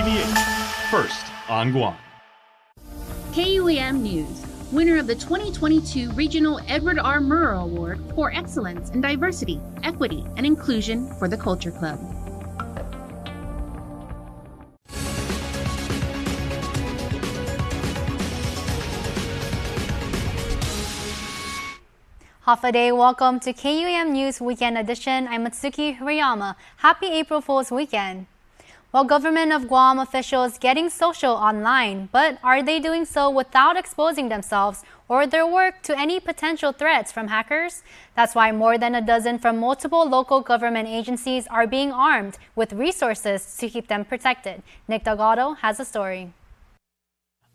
KUAM, first on Guam. KUAM News, winner of the 2022 Regional Edward R. Murrow Award for Excellence in Diversity, Equity, and Inclusion for the Culture Club. Hafa-day, welcome to KUAM News Weekend Edition. I'm Matsuki Hirayama. Happy April Fool's Weekend. Well, government of Guam officials getting social online, but are they doing so without exposing themselves or their work to any potential threats from hackers? That's why more than a dozen from multiple local government agencies are being armed with resources to keep them protected. Nick Delgado has a story.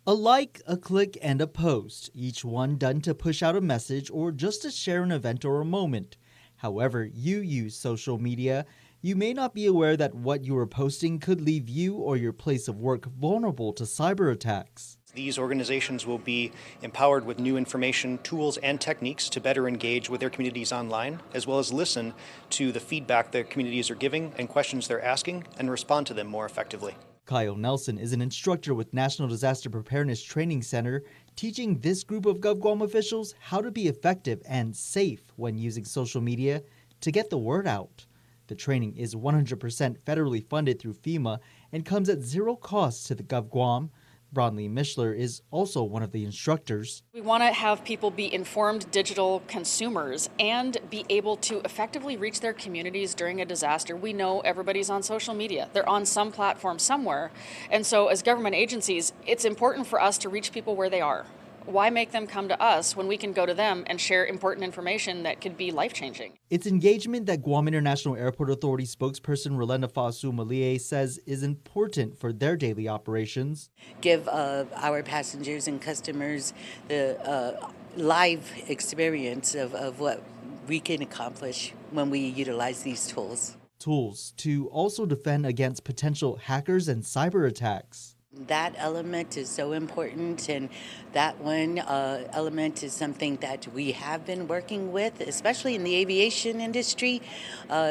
A like, a click, and a post, each one done to push out a message or just to share an event or a moment. However you use social media, you may not be aware that what you are posting could leave you or your place of work vulnerable to cyber attacks. These organizations will be empowered with new information, tools, and techniques to better engage with their communities online, as well as listen to the feedback their communities are giving and questions they're asking and respond to them more effectively. Kyle Nelson is an instructor with National Disaster Preparedness Training Center, teaching this group of GovGuam officials how to be effective and safe when using social media to get the word out. The training is 100% federally funded through FEMA and comes at zero cost to the GovGuam. Bronley Mishler is also one of the instructors. We want to have people be informed digital consumers and be able to effectively reach their communities during a disaster. We know everybody's on social media. They're on some platform somewhere. And so as government agencies, it's important for us to reach people where they are. Why make them come to us when we can go to them and share important information that could be life-changing? It's engagement that Guam International Airport Authority spokesperson Relenda Fasu Malie says is important for their daily operations. Give our passengers and customers the live experience of what we can accomplish when we utilize these tools. Tools to also defend against potential hackers and cyber attacks. That element is so important, and that one element is something that we have been working with, especially in the aviation industry.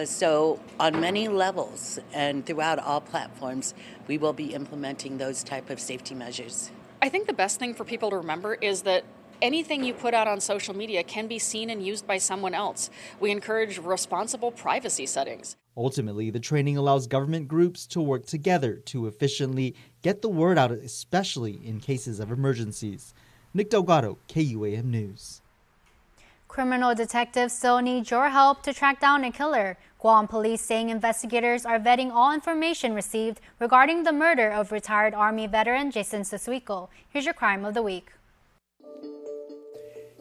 So on many levels and throughout all platforms, we will be implementing those type of safety measures. I think the best thing for people to remember is that anything you put out on social media can be seen and used by someone else. We encourage responsible privacy settings. Ultimately, the training allows government groups to work together to efficiently get the word out, especially in cases of emergencies. Nick Delgado, KUAM News. Criminal detectives still need your help to track down a killer. Guam police saying investigators are vetting all information received regarding the murder of retired Army veteran Jason Susuiko. Here's your crime of the week.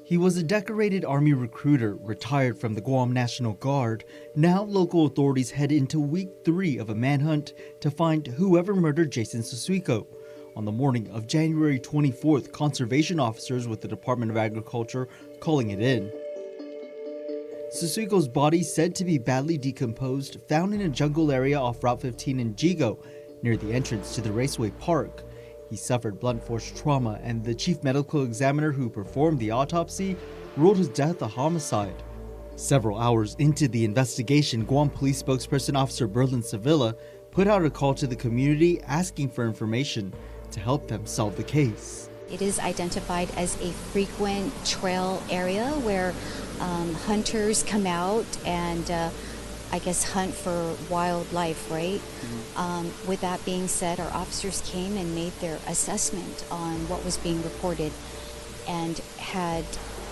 He was a decorated Army recruiter, retired from the Guam National Guard. Now local authorities head into week 3 of a manhunt to find whoever murdered Jason Susuiko. On the morning of January 24th, conservation officers with the Department of Agriculture calling it in. Susuiko's body, said to be badly decomposed, found in a jungle area off Route 15 in Jigo, near the entrance to the Raceway Park. He suffered blunt force trauma, and the chief medical examiner who performed the autopsy ruled his death a homicide. Several hours into the investigation, Guam Police spokesperson Officer Berlin Sevilla put out a call to the community asking for information to help them solve the case. It is identified as a frequent trail area where hunters come out and hunt for wildlife, right? With that being said, our officers came and made their assessment on what was being reported and had,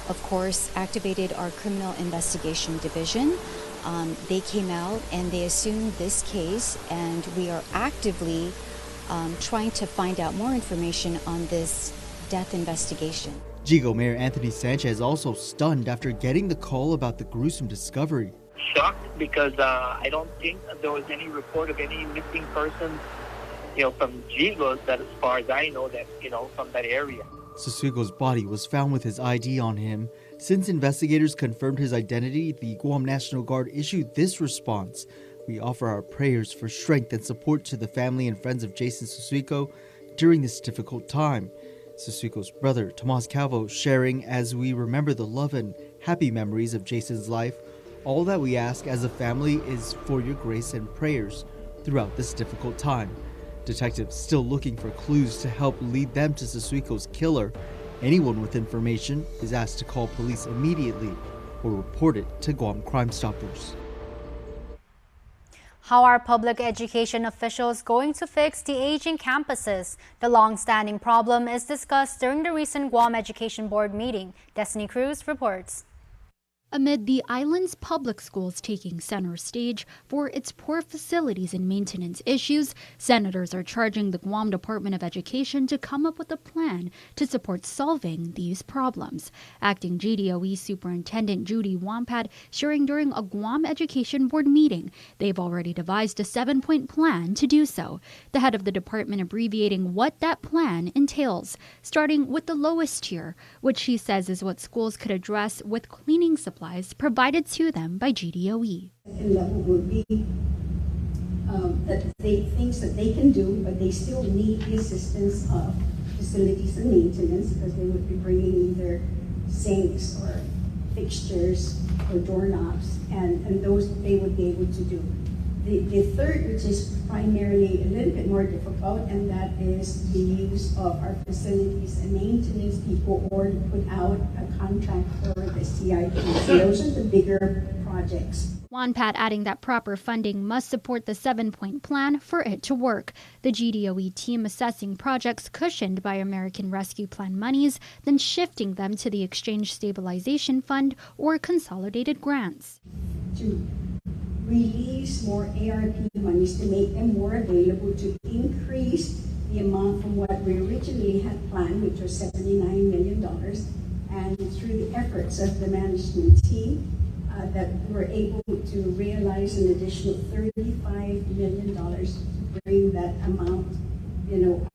of course, activated our criminal investigation division. They came out and they assumed this case, and we are actively trying to find out more information on this death investigation. Jigo Mayor Anthony Sanchez also stunned after getting the call about the gruesome discovery. Shocked because I don't think there was any report of any missing persons, from Jigo, that as far as I know, that, from that area. Susuiko's body was found with his ID on him. Since investigators confirmed his identity, the Guam National Guard issued this response. We offer our prayers for strength and support to the family and friends of Jason Susuiko during this difficult time. Susuiko's brother, Tomas Calvo, sharing, as we remember the love and happy memories of Jason's life, all that we ask as a family is for your grace and prayers throughout this difficult time. Detectives still looking for clues to help lead them to Sasuiko's killer. Anyone with information is asked to call police immediately or report it to Guam Crime Stoppers. How are public education officials going to fix the aging campuses? The long-standing problem is discussed during the recent Guam Education Board meeting. Destiny Cruz reports. Amid the island's public schools taking center stage for its poor facilities and maintenance issues, senators are charging the Guam Department of Education to come up with a plan to support solving these problems. Acting GDOE Superintendent Judy Wampat sharing during a Guam Education Board meeting, they've already devised a 7-point plan to do so. The head of the department abbreviating what that plan entails, starting with the lowest tier, which she says is what schools could address with cleaning supplies provided to them by GDOE. Second level would be things that they can do, but they still need the assistance of facilities and maintenance because they would be bringing either sinks or fixtures or doorknobs, and those they would be able to do. The third, which is primarily a little bit more difficult, and that is the use of our facilities and maintenance people or to put out a contract for the CIP. So those are the bigger projects. Wampat adding that proper funding must support the 7-point plan for it to work. The GDOE team assessing projects cushioned by American Rescue Plan monies, then shifting them to the Exchange Stabilization Fund or consolidated grants. To release more ARP monies to make them more available to increase the amount from what we originally had planned, which was $79 million, and through the efforts of the management team, that we're able to realize an additional $35 million to bring that amount,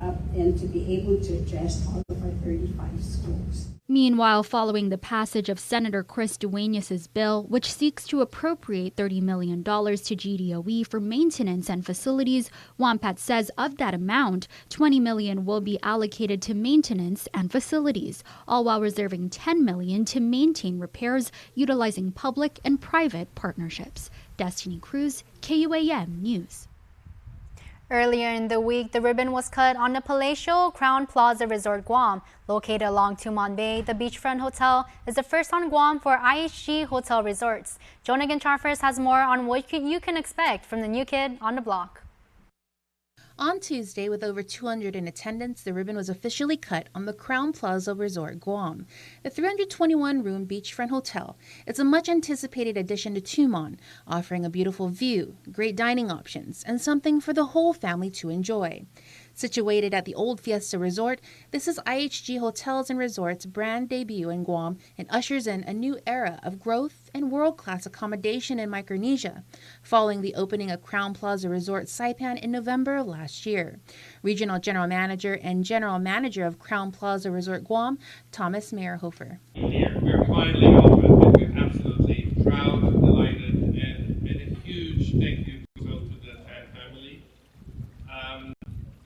up and to be able to address all of our 35 schools. Meanwhile, following the passage of Senator Chris Dueñas's bill, which seeks to appropriate $30 million to GDOE for maintenance and facilities, Wampat says of that amount, $20 million will be allocated to maintenance and facilities, all while reserving $10 million to maintain repairs utilizing public and private partnerships. Destiny Cruz, KUAM News. Earlier in the week, the ribbon was cut on the palatial Crown Plaza Resort Guam. Located along Tumon Bay, the beachfront hotel is the first on Guam for IHG Hotel Resorts. Jonah Charfers has more on what you can expect from the new kid on the block. On Tuesday, with over 200 in attendance, the ribbon was officially cut on the Crown Plaza Resort Guam. The 321-room beachfront hotel is a much-anticipated addition to Tumon, offering a beautiful view, great dining options, and something for the whole family to enjoy. Situated at the Old Fiesta Resort, this is IHG Hotels and Resorts' brand debut in Guam and ushers in a new era of growth and world-class accommodation in Micronesia, following the opening of Crown Plaza Resort Saipan in November of last year. Regional General Manager and General Manager of Crown Plaza Resort Guam, Thomas Meyerhofer. We're finally open, and we're absolutely proud, delighted, and a huge thank you goes out to the entire family.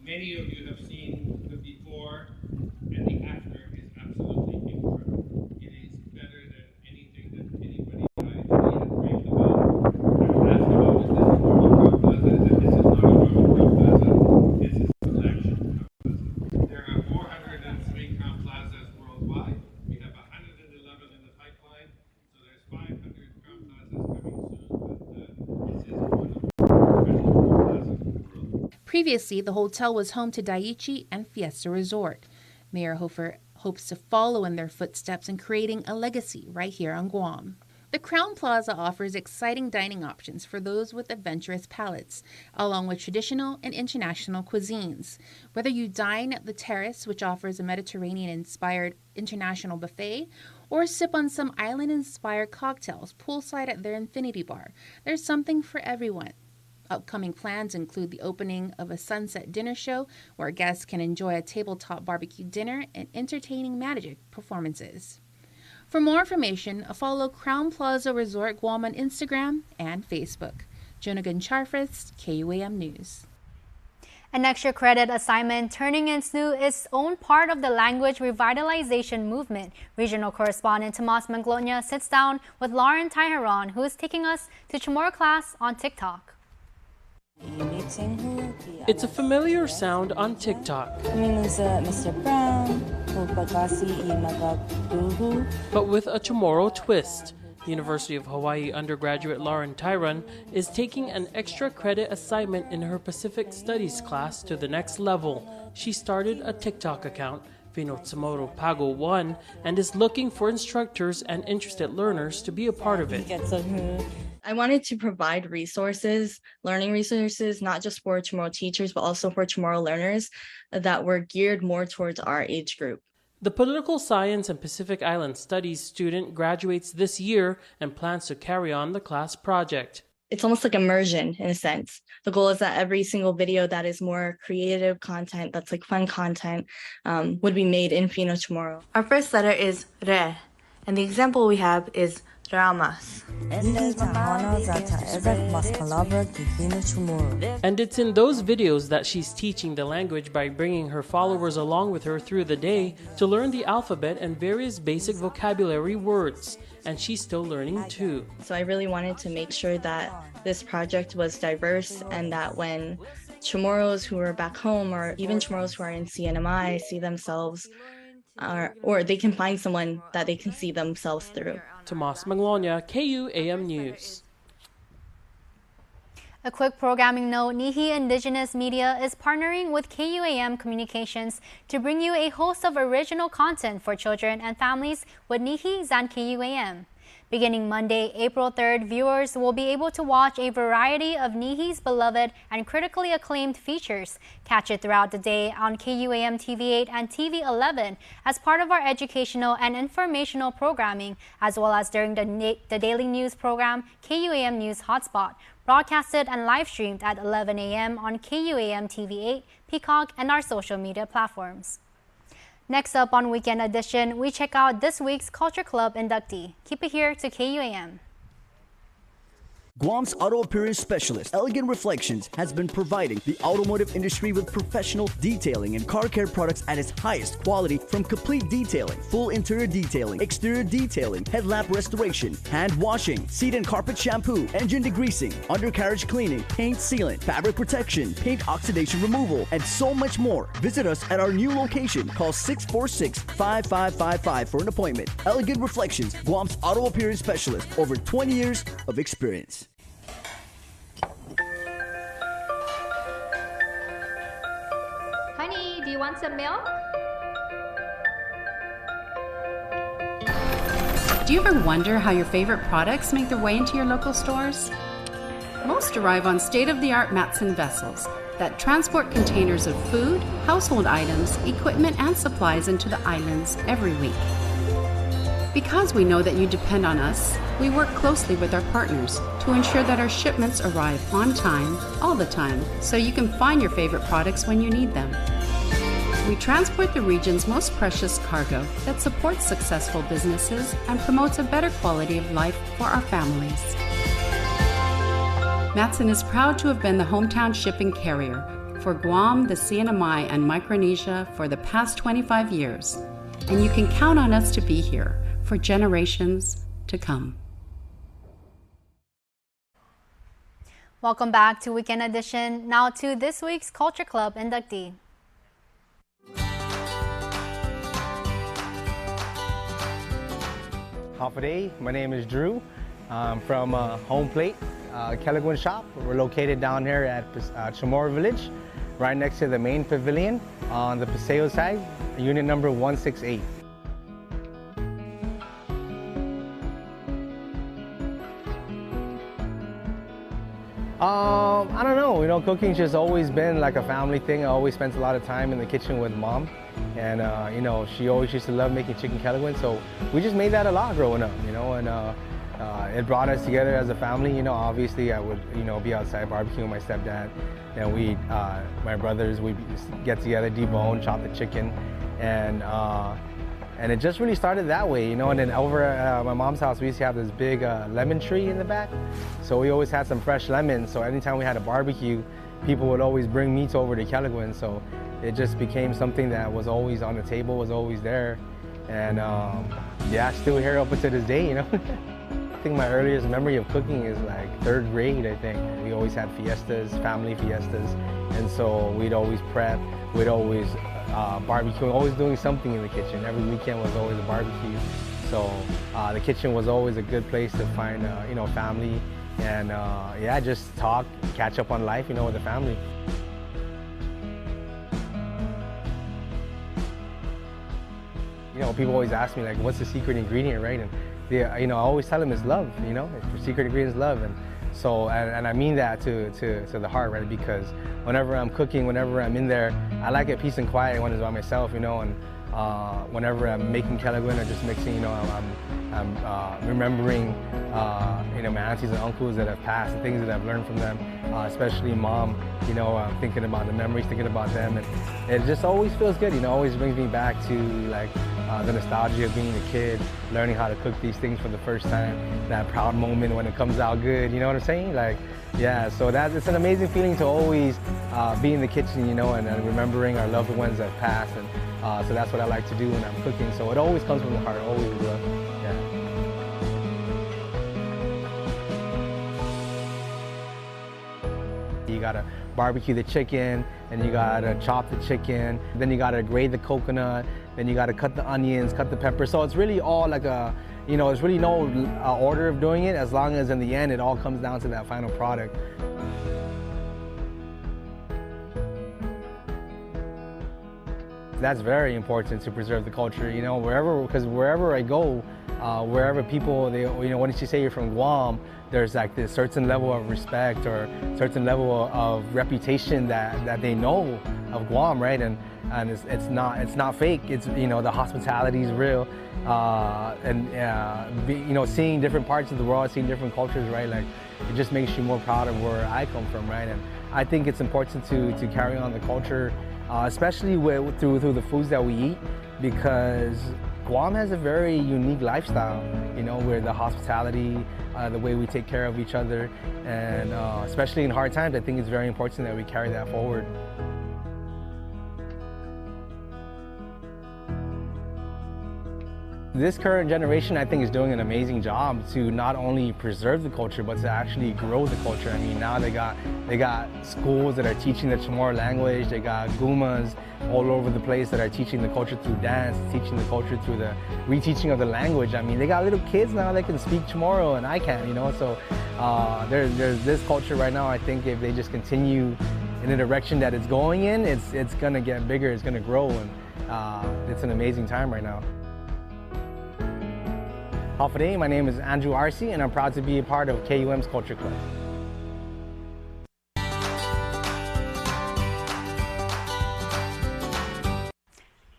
Many of you have seen the before, and the after is absolutely incredible. It is better than anything that anybody actually had dreamed about. And asked about is this a normal Crown Plaza? This is not a normal Crown Plaza. This is a flagship Crown Plaza. There are 403 Crown Plazas worldwide. We have 111 in the pipeline, so there's 500 Crown Plazas coming soon. But this is one of the professional Crown Plazas in the world. Previously, the hotel was home to Daiichi and Fiesta Resort. Meyerhofer hopes to follow in their footsteps in creating a legacy right here on Guam. The Crown Plaza offers exciting dining options for those with adventurous palates, along with traditional and international cuisines. Whether you dine at the terrace, which offers a Mediterranean-inspired international buffet, or sip on some island-inspired cocktails poolside at their infinity bar, there's something for everyone. Upcoming plans include the opening of a sunset dinner show where guests can enjoy a tabletop barbecue dinner and entertaining magic performances. For more information, follow Crown Plaza Resort Guam on Instagram and Facebook. Jonah Charfris, KUAM News. An extra credit assignment turning into its own part of the language revitalization movement. Regional correspondent Tomas Manglona sits down with Lauren Tyheron, who is taking us to Chamorro class on TikTok. It's a familiar sound on TikTok. But with a tomorrow twist. University of Hawaii undergraduate Lauren Tyron is taking an extra credit assignment in her Pacific Studies class to the next level. She started a TikTok account, Finotsumoto Pago 1, and is looking for instructors and interested learners to be a part of it. I wanted to provide resources, learning resources, not just for tomorrow teachers, but also for tomorrow learners that were geared more towards our age group. The Political Science and Pacific Island Studies student graduates this year and plans to carry on the class project. It's almost like immersion in a sense. The goal is that every single video that is more creative content, that's like fun content, would be made in Fino tomorrow. Our first letter is re, and the example we have is ramas. And it's in those videos that she's teaching the language by bringing her followers along with her through the day to learn the alphabet and various basic vocabulary words. And she's still learning too. So I really wanted to make sure that this project was diverse and that when Chamorros who are back home or even Chamorros who are in CNMI see themselves or they can find someone that they can see themselves through. Tomas Maglonia, KUAM News. A quick programming note, Nihi Indigenous Media is partnering with KUAM Communications to bring you a host of original content for children and families with Nihi Zan KUAM. Beginning Monday, April 3rd, viewers will be able to watch a variety of Nihi's beloved and critically acclaimed features. Catch it throughout the day on KUAM TV8 and TV11 as part of our educational and informational programming, as well as during the daily news program, KUAM News Hotspot, broadcasted and live streamed at 11 a.m. on KUAM TV8, Peacock, and our social media platforms. Next up on Weekend Edition, we check out this week's Culture Club inductee. Keep it here to KUAM. Guam's auto appearance specialist, Elegant Reflections, has been providing the automotive industry with professional detailing and car care products at its highest quality, from complete detailing, full interior detailing, exterior detailing, headlamp restoration, hand washing, seat and carpet shampoo, engine degreasing, undercarriage cleaning, paint sealant, fabric protection, paint oxidation removal, and so much more. Visit us at our new location. Call 646-5555 for an appointment. Elegant Reflections, Guam's auto appearance specialist, over 20 years of experience. Honey, do you want some milk? Do you ever wonder how your favorite products make their way into your local stores? Most arrive on state-of-the-art Matson vessels that transport containers of food, household items, equipment, and supplies into the islands every week. Because we know that you depend on us, we work closely with our partners to ensure that our shipments arrive on time, all the time, so you can find your favorite products when you need them. We transport the region's most precious cargo that supports successful businesses and promotes a better quality of life for our families. Matson is proud to have been the hometown shipping carrier for Guam, the CNMI, and Micronesia for the past 25 years, and you can count on us to be here for generations to come. Welcome back to Weekend Edition. Now to this week's Culture Club inductee. Hafaday, my name is Drew. I'm from Home Plate, Kelegwin Shop. We're located down here at Chamorro Village, right next to the main pavilion on the Paseo side, unit number 168. I don't know, cooking's just always been like a family thing. I always spent a lot of time in the kitchen with Mom, and she always used to love making chicken kelegwin, so we just made that a lot growing up, and it brought us together as a family. Obviously I would, be outside barbecuing with my stepdad, and my brothers, we'd get together, debone, chop the chicken, and it just really started that way, and then over at my mom's house, we used to have this big lemon tree in the back. So we always had some fresh lemons. So anytime we had a barbecue, people would always bring meats over to Kelegwin. So it just became something that was always on the table, was always there. And yeah, still here up until this day, think my earliest memory of cooking is like 3rd grade, I think. We always had fiestas, family fiestas, and so we'd always prep, we'd always barbecue, always doing something in the kitchen. Every weekend was always a barbecue. So the kitchen was always a good place to find, you know, family and yeah, just talk, catch up on life, you know, with the family. You know, people always ask me like, what's the secret ingredient, right? And you know, I always tell them it's love. You know, the secret ingredient is love, and so and I mean that to the heart, right? Because whenever I'm cooking, whenever I'm in there, I like it peace and quiet when it's by myself, you know, and whenever I'm making kelaguen or just mixing, you know, I'm remembering, you know, my aunties and uncles that have passed, the things that I've learned from them, especially mom, you know, thinking about the memories, thinking about them, and it just always feels good, you know, always brings me back to like the nostalgia of being a kid, learning how to cook these things for the first time, that proud moment when it comes out good, you know what I'm saying? Like, yeah, so it's an amazing feeling to always be in the kitchen, you know, and remembering our loved ones that have passed, and so that's what I like to do when I'm cooking. So it always comes from the heart, always with love. Yeah. You gotta barbecue the chicken, and you gotta chop the chicken, then you gotta grate the coconut, then you gotta cut the onions, cut the pepper. So it's really all like a, you know, there's really no order of doing it, as long as in the end it all comes down to that final product. That's very important to preserve the culture, you know, because wherever I go, wherever people, you know, once you say you're from Guam, there's like this certain level of respect or certain level of reputation that they know of Guam, right? And it's not fake. It's, you know, the hospitality is real, and you know, seeing different parts of the world, seeing different cultures, right? Like, it just makes you more proud of where I come from, right? And I think it's important to carry on the culture, especially through the foods that we eat, because Guam has a very unique lifestyle, you know, where the hospitality, the way we take care of each other, and especially in hard times, I think it's very important that we carry that forward. This current generation, I think, is doing an amazing job to not only preserve the culture, but to actually grow the culture. I mean, now they got schools that are teaching the Chamorro language. They got gumas all over the place that are teaching the culture through dance, teaching the culture through the reteaching of the language. I mean, they got little kids now that can speak Chamorro, and I can't, you know. So there's this culture right now. I think if they just continue in the direction that it's going in, it's gonna get bigger. It's gonna grow, and it's an amazing time right now. Hafade, my name is Andrew Arce, and I'm proud to be a part of KUAM's Culture Club.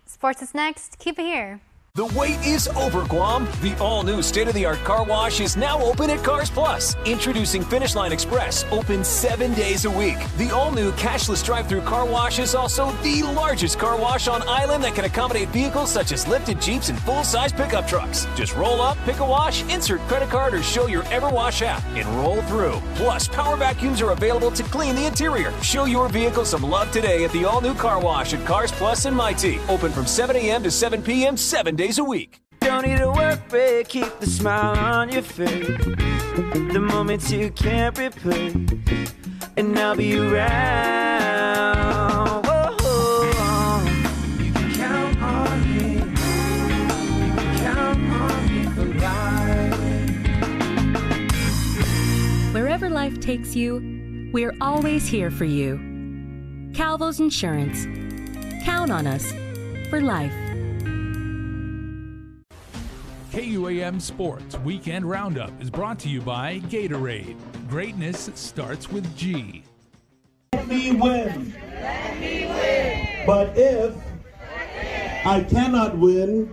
Sports is next. Keep it here. The wait is over, Guam. The all-new state-of-the-art car wash is now open at Cars Plus. Introducing Finish Line Express, open 7 days a week. The all-new cashless drive-through car wash is also the largest car wash on island that can accommodate vehicles such as lifted Jeeps and full-size pickup trucks. Just roll up, pick a wash, insert credit card, or show your EverWash app and roll through. Plus, power vacuums are available to clean the interior. Show your vehicle some love today at the all-new car wash at Cars Plus in Mighty. Open from 7 a.m. to 7 p.m. 7 days a week. Don't need to worry, keep the smile on your face. The moments you can't replay, and I'll be around. Whoa. You can count on me. You can count on me for life. Wherever life takes you, we're always here for you. Calvo's Insurance. Count on us for life. KUAM Sports Weekend Roundup is brought to you by Gatorade. Greatness starts with G. Let me win. Let me win. But if I cannot win,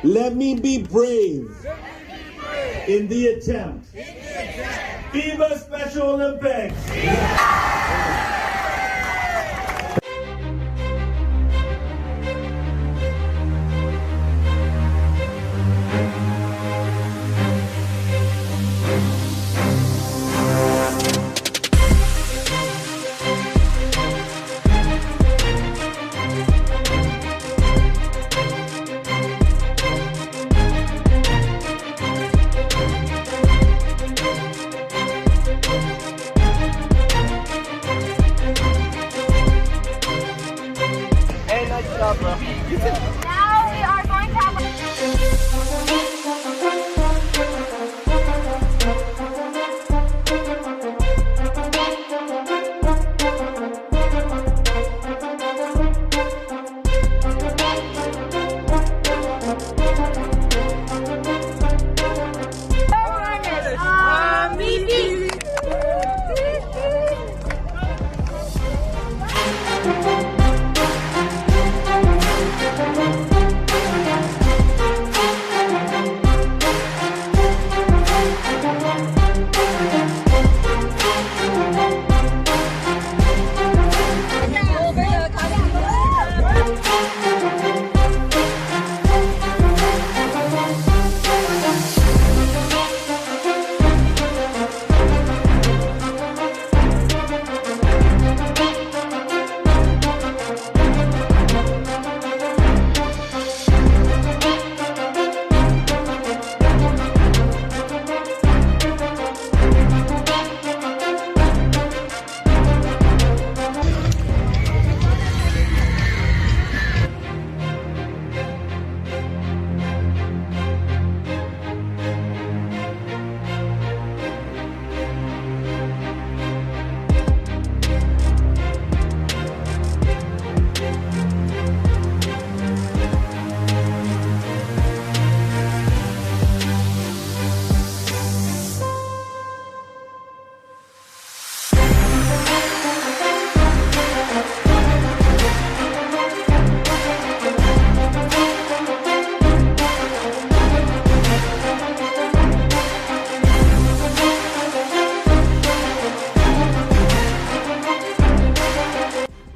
let me be brave in the attempt. Viva Special Olympics! job, bro. Now we are going to have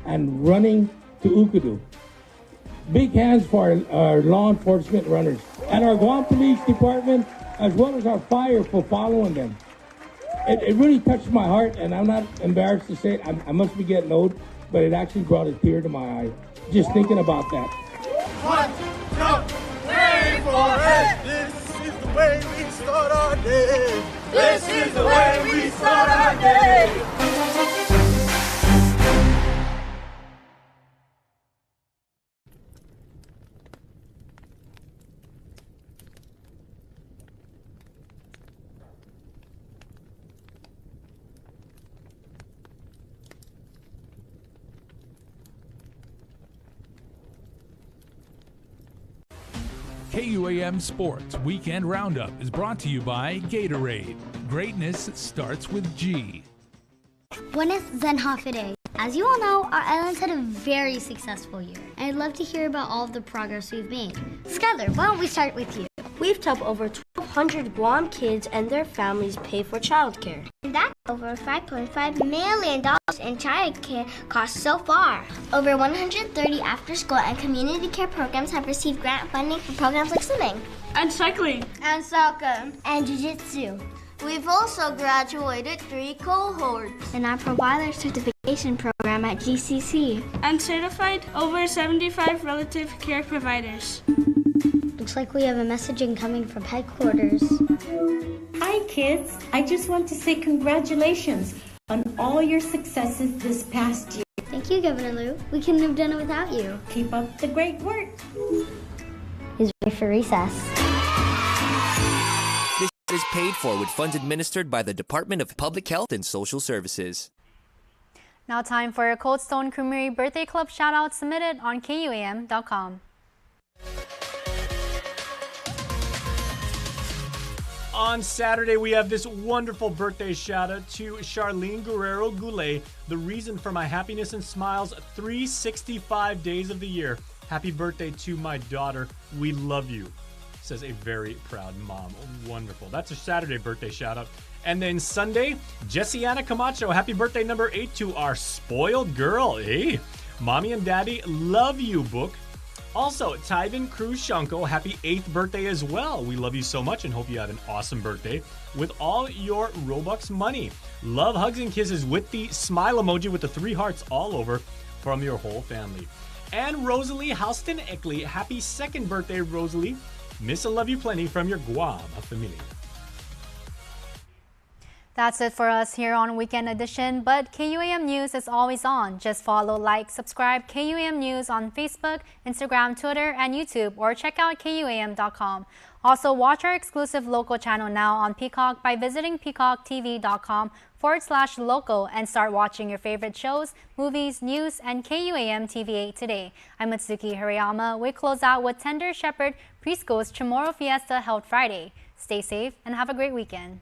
and running to Ukudu. Big hands for our law enforcement runners and our Guam Police Department, as well as our fire for following them. It really touched my heart, and I'm not embarrassed to say it. I must be getting old, but it actually brought a tear to my eye just thinking about that. 1, 2, 3, 4, this is the way we start our day. This is the way we start our day. KUAM Sports Weekend Roundup is brought to you by Gatorade. Greatness starts with G. Buenas Zenhafide. As you all know, our islands had a very successful year. I'd love to hear about all of the progress we've made. Skylar, why don't we start with you? We've helped over 1,200 Guam kids and their families pay for childcare. And that's over $5.5 million in childcare costs so far. Over 130 after-school and community care programs have received grant funding for programs like swimming. and cycling, And soccer. And jiu-jitsu. We've also graduated 3 cohorts in our provider certification program at GCC. and certified over 75 relative care providers. Looks like we have a messaging coming from headquarters. Hi kids, I just want to say congratulations on all your successes this past year. Thank you, Governor Lou. We couldn't have done it without you. Keep up the great work. He's ready for recess. This is paid for with funds administered by the Department of Public Health and Social Services. Now time for a Cold Stone Creamery Birthday Club shoutout submitted on KUAM.com. On Saturday, we have this wonderful birthday shout out to Charlene Guerrero Goulet, the reason for my happiness and smiles 365 days of the year. Happy birthday to my daughter. We love you, says a very proud mom. Wonderful. That's a Saturday birthday shout out. And then Sunday, Jessiana Camacho, happy birthday number 8 to our spoiled girl. Hey, Mommy and Daddy love you book. Also, Tyvin Cruz Shanko, happy 8th birthday as well. We love you so much and hope you had an awesome birthday with all your Robux money. Love, hugs, and kisses with the smile emoji with the 3 hearts all over from your whole family. And Rosalie Halston Eckley, happy 2nd birthday, Rosalie. Miss and love you plenty from your Guam family. That's it for us here on Weekend Edition, but KUAM News is always on. Just follow, like, subscribe KUAM News on Facebook, Instagram, Twitter, and YouTube, or check out KUAM.com. Also, watch our exclusive local channel now on Peacock by visiting peacocktv.com/local and start watching your favorite shows, movies, news, and KUAM TV8 today. I'm Mitsuki Hirayama. We close out with Tender Shepherd Preschool's Chamorro Fiesta held Friday. Stay safe and have a great weekend.